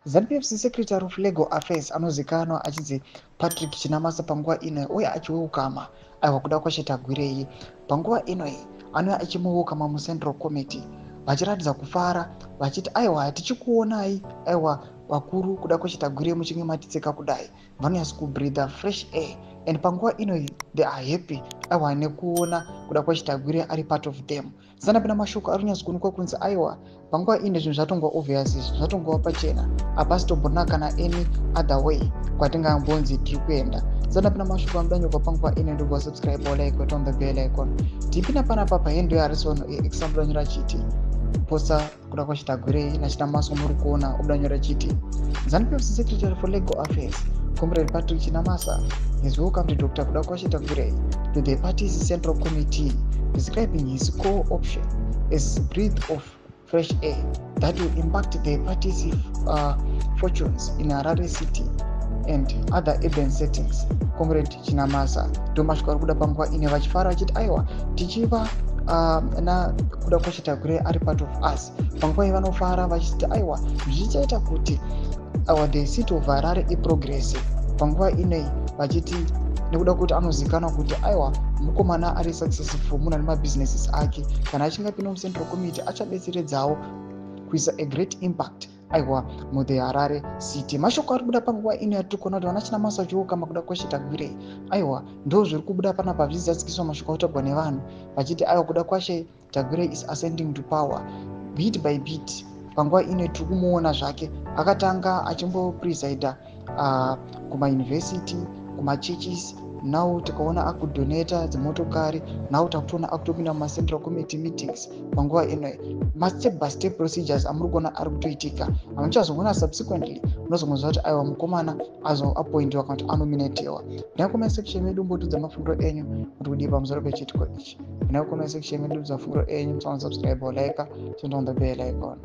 ZANU-PF Secretary of Legal Affairs anozikanwa achinzi Patrick Chinamasa panguva ino uye achiukama aiwa kuda kwachitagwirei. Panguva ino anouya achimuukama muCentral Committee vachiratidza kufara vachiti aiwa tichikuonai aiwa vakuru kuda kwachitagwirei muchinge matitseka kudai vanonyatsa kubreathe fresh air and panguva ino they are happy aiwa nekuona kuda kwachitagwirei ari part of them. Sanapinda mashoko ari kunyatsa kuonekwa kunzi aiwa panguva ino zvinhu zvatongwa obvious, zvatongwa pachena, hapasi tomborina kana any other way kwatingambonzi tiri kuenda. Sanapinda mashoko amudanyokwa panguva ino ndobva subscribe or like on the bell icon. Tipinda panapa pahendo yaRisono example danyora chiti posta kuda kwachitagwirei naChinamasa muri kuona obudanyora chiti ZANU-PF Secretary for Legal Affairs Comrade Patrick Chinamasa is welcome to Dr. kuda kwachitagwirei to the party's Central Committee, describing his core option as breath of fresh air that will impact the party's fortunes in Harare city and other urban settings. Comrade Chinamasa ndomashoko ari kuda panguva ine vachifara vachiti aiwa tichiva na kuda kwachitagwirei ari part of us. Panguva vanofara vachiti aiwa zvichaita kuti the city of Harare iprogressive. Panguva inei vachiti nekuda kuti anozikanwa kuti aiwa mukomana ari successful muna nemabusinesses ake kana achinge apinda muCentral Committee achadetseredzawo kuisa a great impact aiwa muthe Harare city. Mashoko ari kubuda panguva ino yatiri kuona kuti vanaChinamasa vachiukama kuda kwachitagwirei aiwa ndo zviri kubuda panapa zvichidzadzikiswa mashoko akutaurwa nevanhu vachiti aiwa kuda kwachitagwirei is ascending to power bit by bit. Panguva ino tiri kumuona zvake akatanga achimbopresida kumauniversity, kumachurches, now tikaona akudonata dzimotokari, now takutoona akutopinda mumaCentral Committee meetings. Panguva ino step by step procedures amuri kuona ari kutoitika, amuchazoona subsequently unozongonzwa kuti aiwa mukomana azoappointiwa kana kuti anominatewa. Pinai comment section medu mbotudza mafungiro enyu kuti kudii pamusoro pechitiko ichi. Pinai comment section medu mbotudza mafungiro enyu, musango subscribe or like, turn on the bell icon.